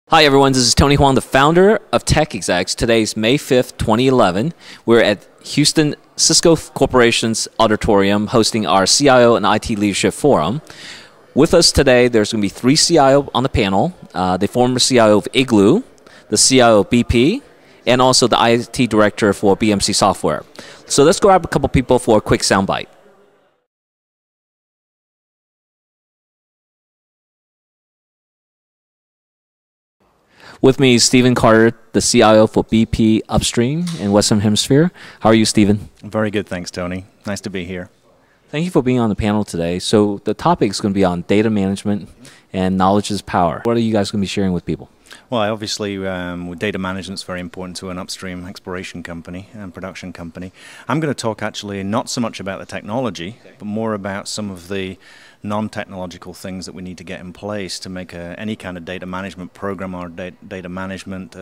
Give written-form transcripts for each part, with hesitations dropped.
Hi everyone, this is Tony Huang, the founder of TechExecs. Today is May 5th, 2011. We're at Houston Cisco Corporation's Auditorium hosting our CIO and IT Leadership Forum. With us today, there's going to be three CIO on the panel. The former CIO of Igloo, the CIO of BP, and also the IT Director for BMC Software. So let's grab a couple people for a quick soundbite. With me is Stephen Carter, the CIO for BP Upstream in Western Hemisphere. How are you, Stephen? Very good, thanks, Tony. Nice to be here. Thank you for being on the panel today. So the topic is going to be on data management and knowledge is power. What are you guys going to be sharing with people? Well, obviously, data management is very important to an upstream exploration company and production company. I'm going to talk actually not so much about the technology, but more about some of the non-technological things that we need to get in place to make any kind of data management program or data management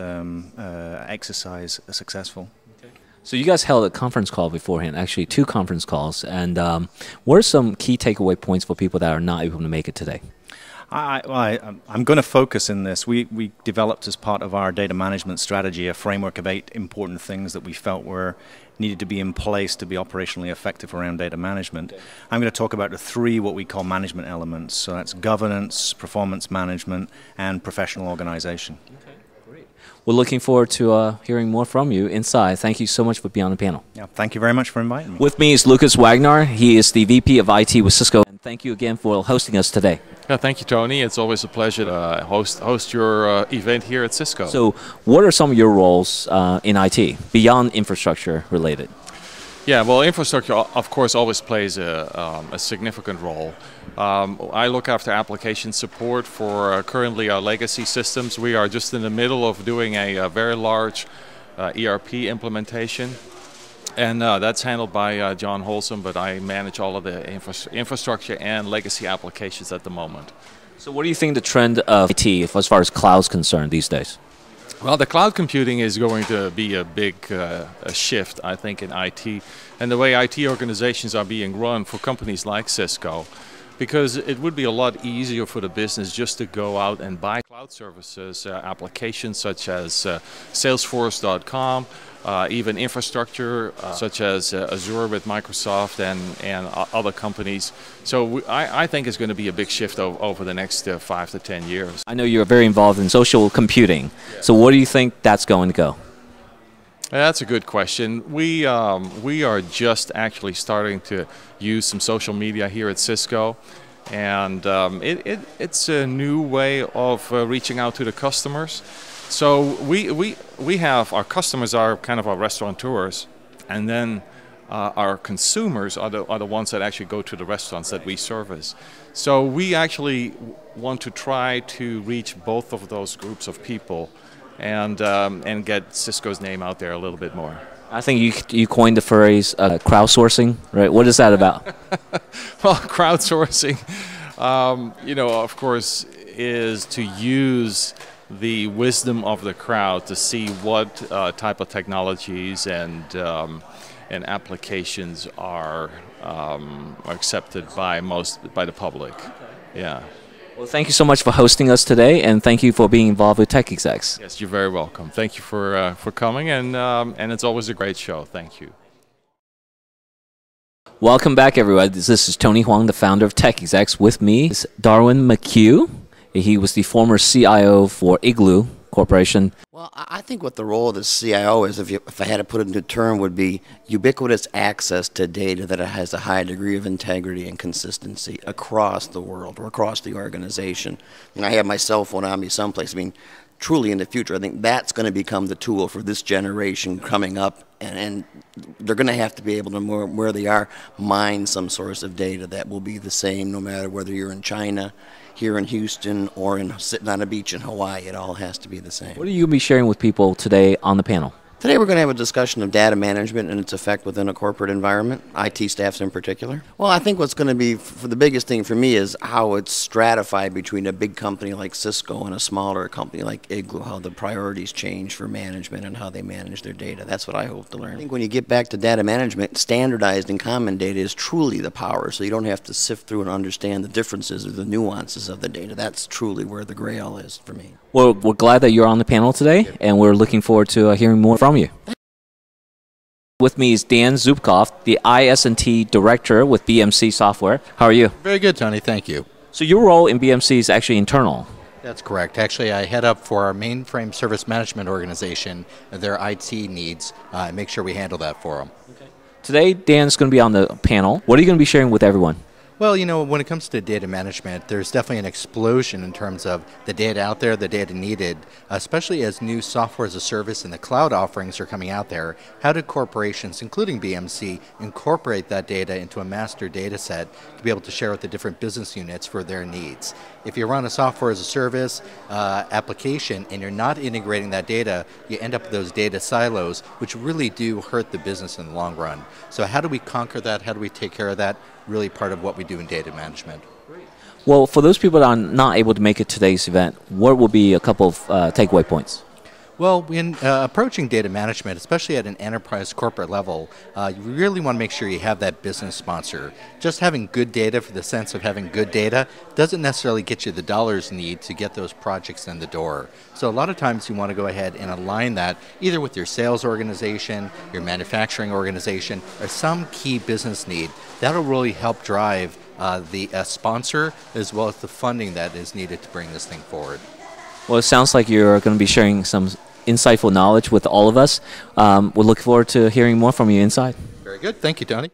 exercise successful. So you guys held a conference call beforehand, actually two conference calls, and what are some key takeaway points for people that are not able to make it today? I'm going to focus in this. We developed as part of our data management strategy a framework of 8 important things that we felt needed to be in place to be operationally effective around data management. Okay. I'm going to talk about the 3 what we call management elements. So that's governance, performance management, and professional organization. Okay, great. We're looking forward to hearing more from you inside. Thank you so much for being on the panel. Yeah, thank you very much for inviting me. With me is Wagenaar. He is the VP of IT with Cisco. And thank you again for hosting us today. Yeah, thank you, Tony. It's always a pleasure to host your event here at Cisco. So what are some of your roles in IT, beyond infrastructure related? Yeah, well, infrastructure, of course, always plays a significant role. I look after application support for currently our legacy systems. We are just in the middle of doing a very large ERP implementation. And that's handled by John Holsom, but I manage all of the infrastructure and legacy applications at the moment. So what do you think the trend of IT as far as cloud is concerned these days? Well, the cloud computing is going to be a big shift, I think, in IT. And the way IT organizations are being run for companies like Cisco, because it would be a lot easier for the business just to go out and buy cloud services, applications such as Salesforce.com, even infrastructure such as Azure with Microsoft and other companies. So I think it's going to be a big shift over the next 5 to 10 years. I know you're very involved in social computing. Yeah. So what do you think that's going to go? That's a good question. We are just actually starting to use some social media here at Cisco, and it's a new way of reaching out to the customers. So we have our customers are kind of our restaurateurs, and then our consumers are the ones that actually go to the restaurants that we service. So we actually want to try to reach both of those groups of people and get Cisco's name out there a little bit more. I think you coined the phrase crowdsourcing, right? What is that about? Well, crowdsourcing, of course, is to use the wisdom of the crowd to see what type of technologies and applications are accepted by the public. Okay. Yeah. Well, thank you so much for hosting us today, and thank you for being involved with TechExecs. Yes, you're very welcome. Thank you for coming, and it's always a great show. Thank you. Welcome back, everyone. This is Tony Huang, the founder of TechExecs. With me is Darwin McHugh. He was the former CIO for Igloo Corporation. Well, I think what the role of the CIO is, if I had to put it into a term, would be ubiquitous access to data that has a high degree of integrity and consistency across the world or across the organization. And I have my cell phone on me someplace. I mean, truly in the future, I think that's going to become the tool for this generation coming up, and they're going to have to be able to, where they are, mine some source of data that will be the same no matter whether you're in China, here in Houston, or sitting on a beach in Hawaii. It all has to be the same. What are you going to be sharing with people today on the panel? Today we're going to have a discussion of data management and its effect within a corporate environment, IT staffs in particular. Well, I think what's going to be, for the biggest thing for me, is how it's stratified between a big company like Cisco and a smaller company like Igloo, how the priorities change for management and how they manage their data. That's what I hope to learn. I think when you get back to data management, standardized and common data is truly the power, so you don't have to sift through and understand the differences or the nuances of the data. That's truly where the grail is for me. Well, we're glad that you're on the panel today, and we're looking forward to hearing more from you. With me is Dan Zubkov, the IS&T Director with BMC Software. How are you? Very good, Tony. Thank you. So your role in BMC is actually internal. That's correct. Actually, I head up for our mainframe service management organization, their IT needs, and make sure we handle that for them. Okay. Today, Dan's going to be on the panel. What are you going to be sharing with everyone? Well, you know, when it comes to data management, there's definitely an explosion in terms of the data out there, the data needed, especially as new software as a service and the cloud offerings are coming out there. How do corporations, including BMC, incorporate that data into a master data set to be able to share with the different business units for their needs? If you run a software as a service application and you're not integrating that data, you end up with those data silos, which really do hurt the business in the long run. So how do we conquer that? How do we take care of that? Really part of what we do in data management. Well, for those people that are not able to make it to today's event, what will be a couple of takeaway points? Well, when approaching data management, especially at an enterprise corporate level, you really want to make sure you have that business sponsor. Just having good data for the sense of having good data doesn't necessarily get you the dollars you need to get those projects in the door. So a lot of times you want to go ahead and align that either with your sales organization, your manufacturing organization, or some key business need. That'll really help drive the sponsor as well as the funding that is needed to bring this thing forward. Well, it sounds like you're going to be sharing some insightful knowledge with all of us. We'll look forward to hearing more from you inside. Very good. Thank you, Tony.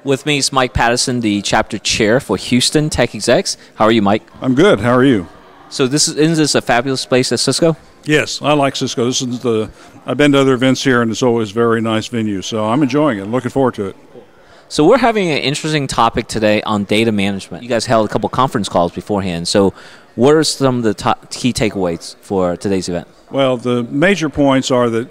With me is Mike Patterson, the chapter chair for Houston TechExecs. How are you, Mike? I'm good. How are you? So isn't this a fabulous place at Cisco? Yes, I like Cisco. I've been to other events here, and it's always a very nice venue. So I'm enjoying it. Looking forward to it. So we're having an interesting topic today on data management. You guys held a couple conference calls beforehand. So what are some of the key takeaways for today's event? Well, the major points are that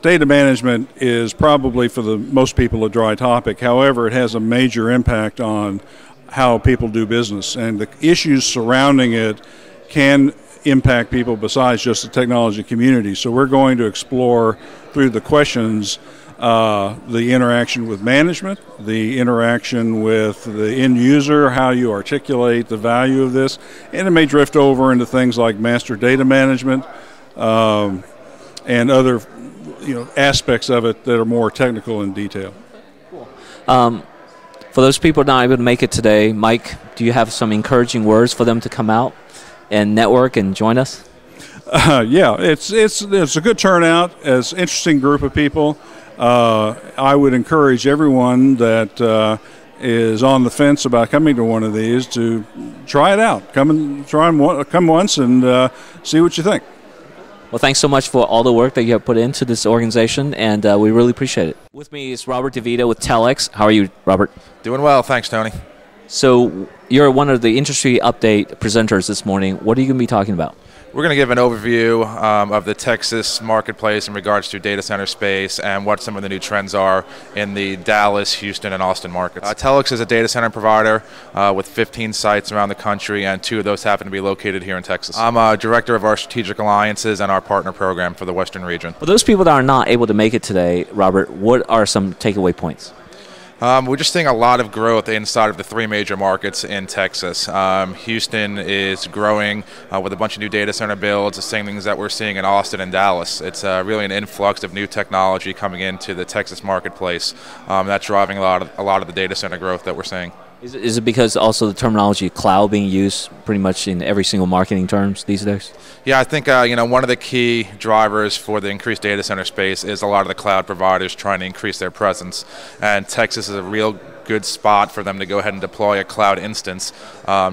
data management is probably for most people a dry topic. However, it has a major impact on how people do business, and the issues surrounding it can impact people besides just the technology community. So we're going to explore through the questions the interaction with management, the interaction with the end user, how you articulate the value of this, and it may drift over into things like master data management and other aspects of it that are more technical in detail. Cool. For those people not able to make it today, Mike, do you have some encouraging words for them to come out and network and join us? Yeah, it's a good turnout. It's an interesting group of people. I would encourage everyone that is on the fence about coming to one of these to try it out. Come once and see what you think. Well, thanks so much for all the work that you have put into this organization, and we really appreciate it. With me is Robert DeVito with TechExecs. How are you, Robert? Doing well, thanks, Tony. So you're one of the industry update presenters this morning. What are you going to be talking about? We're going to give an overview of the Texas marketplace in regards to data center space and what some of the new trends are in the Dallas, Houston, and Austin markets. TechExecs is a data center provider with 15 sites around the country, and 2 of those happen to be located here in Texas. I'm a director of our strategic alliances and our partner program for the Western region. For those people that are not able to make it today, Robert, what are some takeaway points? We're just seeing a lot of growth inside of the 3 major markets in Texas. Houston is growing with a bunch of new data center builds, the same things that we're seeing in Austin and Dallas. It's really an influx of new technology coming into the Texas marketplace that's driving a lot of the data center growth that we're seeing. Is it because also the terminology cloud being used pretty much in every single marketing terms these days? Yeah, I think one of the key drivers for the increased data center space is a lot of the cloud providers trying to increase their presence, and Texas is a real good spot for them to go ahead and deploy a cloud instance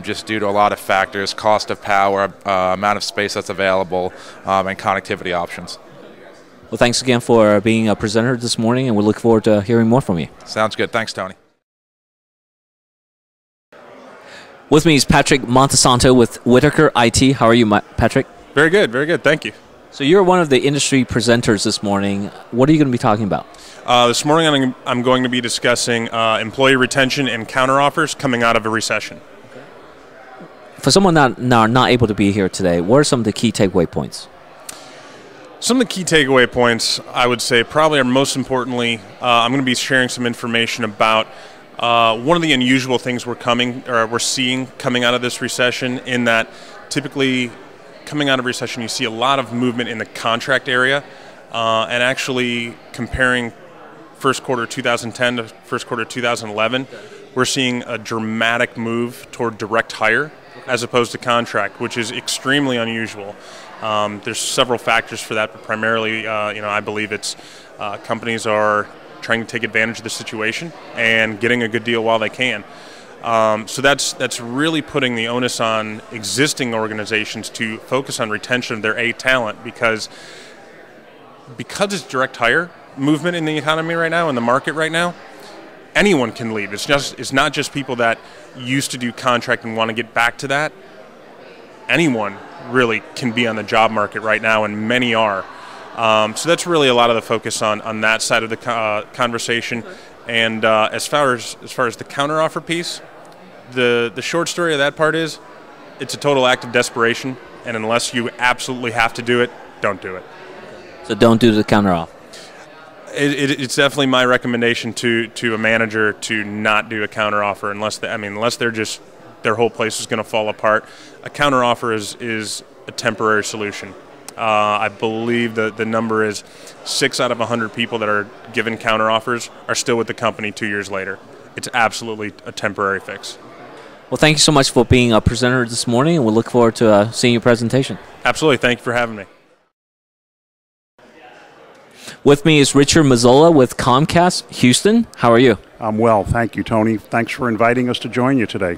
just due to a lot of factors: cost of power, amount of space that's available, and connectivity options. Well, thanks again for being a presenter this morning, and we look forward to hearing more from you. Sounds good. Thanks, Tony. With me is Patrick Montesanto with Whitaker IT. How are you, Patrick? Very good, very good. Thank you. So you're one of the industry presenters this morning. What are you going to be talking about? This morning I'm going to be discussing employee retention and counteroffers coming out of a recession. Okay. For someone not able to be here today, what are some of the key takeaway points? Some of the key takeaway points, I would say, probably are most importantly, I'm going to be sharing some information about one of the unusual things we're seeing coming out of this recession, in that typically coming out of recession, you see a lot of movement in the contract area, and actually comparing first quarter 2010 to first quarter 2011, we're seeing a dramatic move toward direct hire as opposed to contract, which is extremely unusual. There's several factors for that, but primarily, I believe it's companies are trying to take advantage of the situation and getting a good deal while they can. So that's really putting the onus on existing organizations to focus on retention of their A talent, because it's direct hire movement in the economy right now, in the market right now. Anyone can leave. It's not just people that used to do contract and want to get back to that. Anyone really can be on the job market right now, and many are. So that's really a lot of the focus on that side of the conversation. And as far as the counteroffer piece, the short story of that part is it's a total act of desperation, and unless you absolutely have to do it, don't do it. So don't do the counteroffer. It's definitely my recommendation to a manager to not do a counteroffer unless they're just, their whole place is going to fall apart. A counteroffer is a temporary solution. I believe the number is 6 out of 100 people that are given counteroffers are still with the company 2 years later. It's absolutely a temporary fix. Well, thank you so much for being a presenter this morning, and we'll look forward to seeing your presentation. Absolutely. Thank you for having me. With me is Richard Mazzola with Comcast Houston. How are you? I'm well, thank you, Tony. Thanks for inviting us to join you today.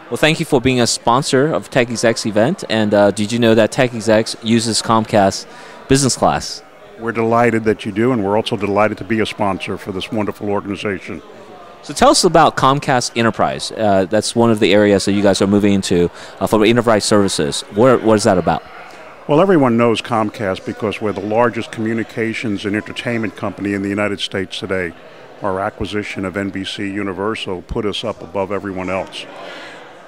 Well, thank you for being a sponsor of TechExecs event. And did you know that TechExecs uses Comcast Business Class? We're delighted that you do, and we're also delighted to be a sponsor for this wonderful organization. So tell us about Comcast Enterprise. That's one of the areas that you guys are moving into for enterprise services. What is that about? Well, everyone knows Comcast because we're the largest communications and entertainment company in the United States today. Our acquisition of NBC Universal put us up above everyone else.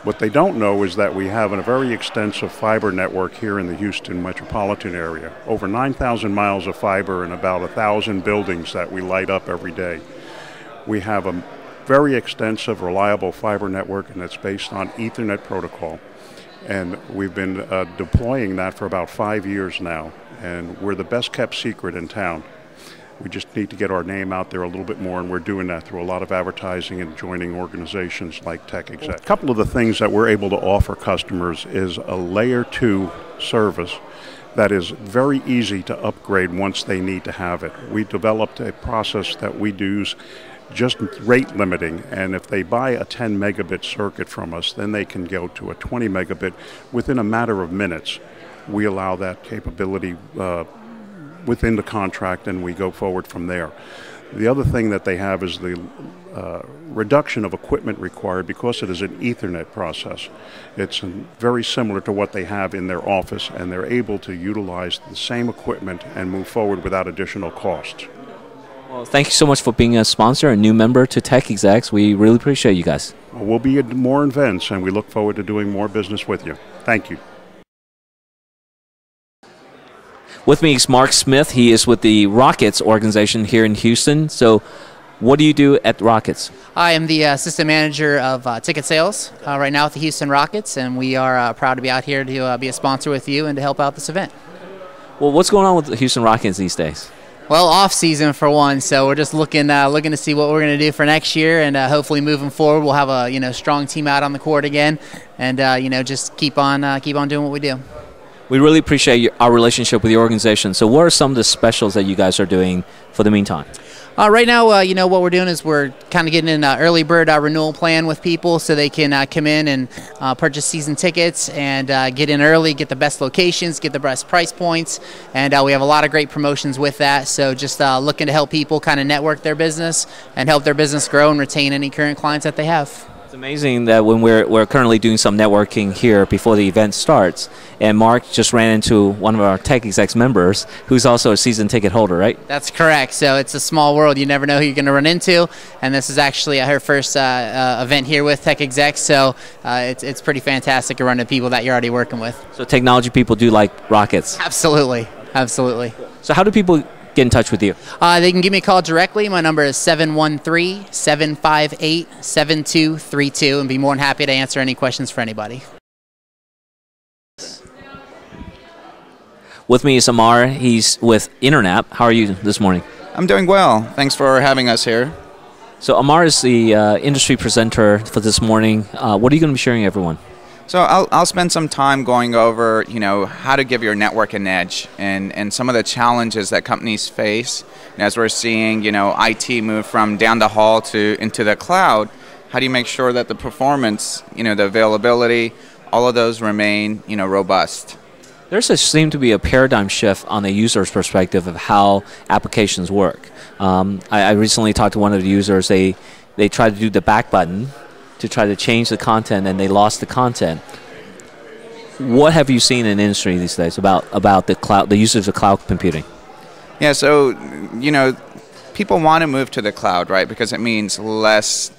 What they don't know is that we have a very extensive fiber network here in the Houston metropolitan area. Over 9,000 miles of fiber and about 1,000 buildings that we light up every day. We have a very extensive, reliable fiber network, and it's based on Ethernet protocol. And we've been deploying that for about 5 years now, and we're the best kept secret in town. We just need to get our name out there a little bit more, and we're doing that through a lot of advertising and joining organizations like TechExecs. A couple of the things that we're able to offer customers is a layer 2 service that is very easy to upgrade once they need to have it. We developed a process that we use just rate limiting, and if they buy a 10 megabit circuit from us, then they can go to a 20 megabit within a matter of minutes. We allow that capability within the contract, and we go forward from there. The other thing that they have is the reduction of equipment required because it is an Ethernet process. It's very similar to what they have in their office, and they're able to utilize the same equipment and move forward without additional cost. Well, thank you so much for being a sponsor and new member to TechExecs. We really appreciate you guys. We'll be at more events, and we look forward to doing more business with you. Thank you. With me is Mark Smith. He is with the Rockets organization here in Houston. So what do you do at Rockets? I am the assistant manager of ticket sales right now at the Houston Rockets, and we are proud to be out here to be a sponsor with you and to help out this event. Well, what's going on with the Houston Rockets these days? Well, off season for one, so we're just looking to see what we're going to do for next year, and hopefully moving forward we'll have a strong team out on the court again, and just keep on doing what we do. We really appreciate our relationship with the organization. So what are some of the specials that you guys are doing for the meantime? Right now, what we're doing is we're kind of getting an early bird renewal plan with people so they can come in and purchase season tickets and get in early, get the best locations, get the best price points, and we have a lot of great promotions with that. So just looking to help people kind of network their business and help their business grow and retain any current clients that they have. It's amazing that when we're currently doing some networking here before the event starts, and Mark just ran into one of our TechExecs members who's also a season ticket holder, right? That's correct. So it's a small world. You never know who you're going to run into, and this is actually her first event here with TechExecs, so it's pretty fantastic to run into people that you're already working with. So technology people do like Rockets. Absolutely. Absolutely. So how do people get in touch with you? They can give me a call directly. My number is 713-758-7232, and be more than happy to answer any questions for anybody. With me is Amar. He's with Internet. How are you this morning? I'm doing well. Thanks for having us here. So Amar is the industry presenter for this morning. What are you going to be sharing everyone? So I'll spend some time going over, how to give your network an edge and some of the challenges that companies face. And as we're seeing, IT move from down the hall into the cloud, how do you make sure that the performance, the availability, all of those remain, robust? Seems to be a paradigm shift on the user's perspective of how applications work. I recently talked to one of the users. They tried to do the back button to try to change the content, and they lost the content. What have you seen in the industry these days about the cloud, the usage of cloud computing? Yeah, so people want to move to the cloud, right? Because it means less,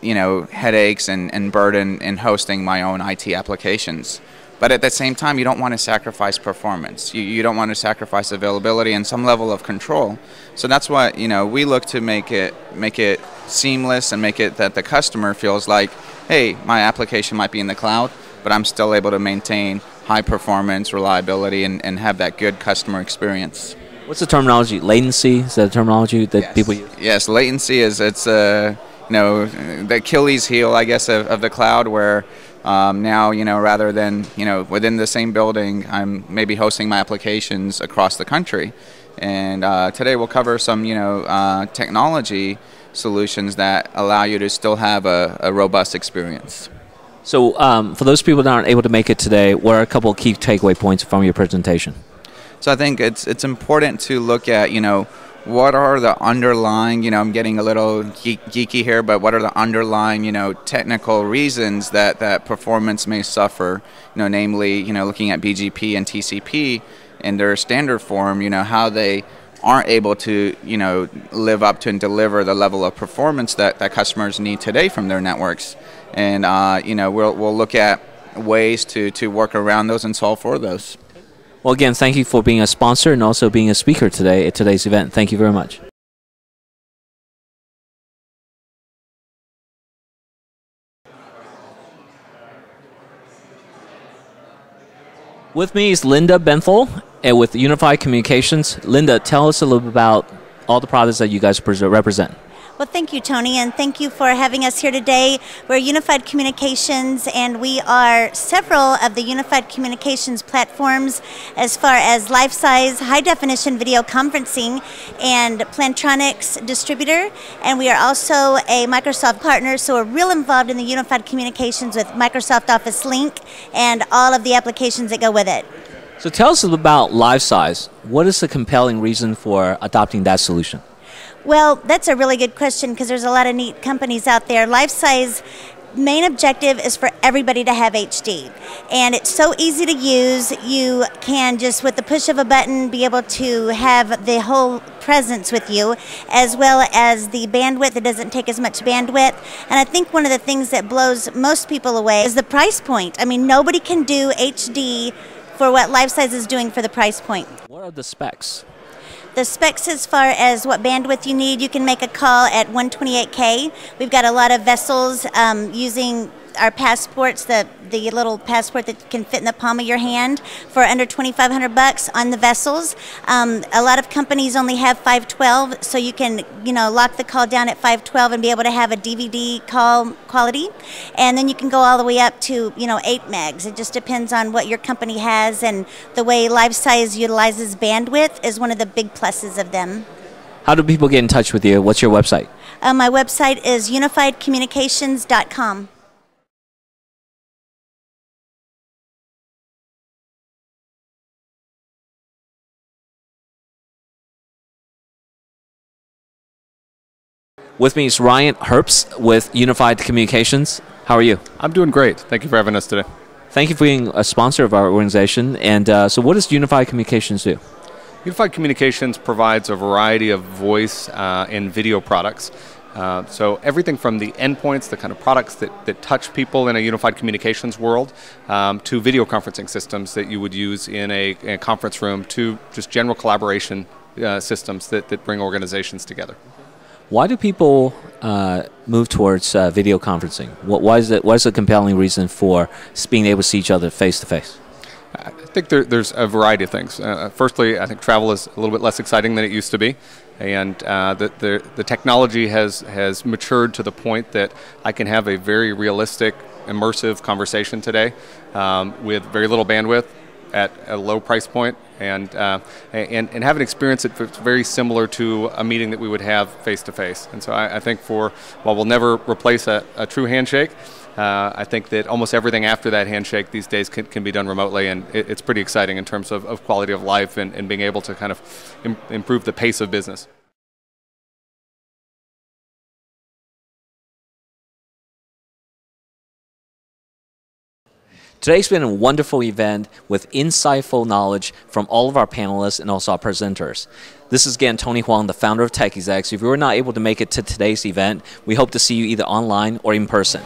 headaches and burden in hosting my own IT applications. But at the same time, you don't want to sacrifice performance. You don't want to sacrifice availability and some level of control. So that's why we look to make it seamless and make it that the customer feels like, hey, my application might be in the cloud, but I'm still able to maintain high performance, reliability, and have that good customer experience. What's the terminology? Latency? Is that a terminology that people use? Yes, latency is the Achilles heel, I guess, of the cloud, where now, rather than, within the same building, I'm maybe hosting my applications across the country. And today we'll cover some, technology solutions that allow you to still have a robust experience. So for those people that aren't able to make it today, what are a couple of key takeaway points from your presentation? So I think it's important to look at, what are the underlying, I'm getting a little geeky here, but what are the underlying, technical reasons that performance may suffer, namely, looking at BGP and TCP in their standard form, how they aren't able to, live up to and deliver the level of performance that customers need today from their networks. And, we'll look at ways to work around those and solve for those. Well, again, thank you for being a sponsor and also being a speaker today at today's event. Thank you very much. With me is Linda Benthel and with Unified Communications. Linda, tell us a little bit about all the products that you guys represent. Well, thank you, Tony, and thank you for having us here today. We're Unified Communications, and we are several of the Unified Communications platforms as far as life-size, high-definition video conferencing and Plantronics distributor, and we are also a Microsoft partner, so we're real involved in the Unified Communications with Microsoft Office Link and all of the applications that go with it. So tell us about life-size. What is the compelling reason for adopting that solution? Well, that's a really good question because there's a lot of neat companies out there. Life-size main objective is for everybody to have HD. And it's so easy to use. You can just, with the push of a button, be able to have the whole presence with you, as well as the bandwidth. It doesn't take as much bandwidth. And I think one of the things that blows most people away is the price point. I mean, nobody can do HD for what Life-size is doing for the price point. What are the specs? The specs as far as what bandwidth you need, you can make a call at 128K. We've got a lot of vessels using our passports, the little passport that can fit in the palm of your hand for under $2,500 on the vessels. A lot of companies only have 512, so you can lock the call down at 512 and be able to have a DVD call quality. And then you can go all the way up to 8 megs. It just depends on what your company has, and the way Life-size utilizes bandwidth is one of the big pluses of them. How do people get in touch with you? What's your website? My website is unifiedcommunications.com. With me is Ryan Herbst with Unified Communications. How are you? I'm doing great. Thank you for having us today. Thank you for being a sponsor of our organization. And so what does Unified Communications do? Unified Communications provides a variety of voice and video products. So everything from the endpoints, the kind of products that touch people in a unified communications world, to video conferencing systems that you would use in a conference room, to just general collaboration systems that bring organizations together. Why do people move towards video conferencing? Why is the compelling reason for being able to see each other face to face? I think there's a variety of things. Firstly, I think travel is a little bit less exciting than it used to be, and the technology has matured to the point that I can have a very realistic, immersive conversation today with very little bandwidth at a low price point, and have an experience that's very similar to a meeting that we would have face to face. And so I think while we'll never replace a true handshake, I think that almost everything after that handshake these days can be done remotely, and it's pretty exciting in terms of quality of life and being able to kind of improve the pace of business. Today's been a wonderful event with insightful knowledge from all of our panelists and also our presenters. This is again Tony Huang, the founder of TechExecs. If you were not able to make it to today's event, we hope to see you either online or in person.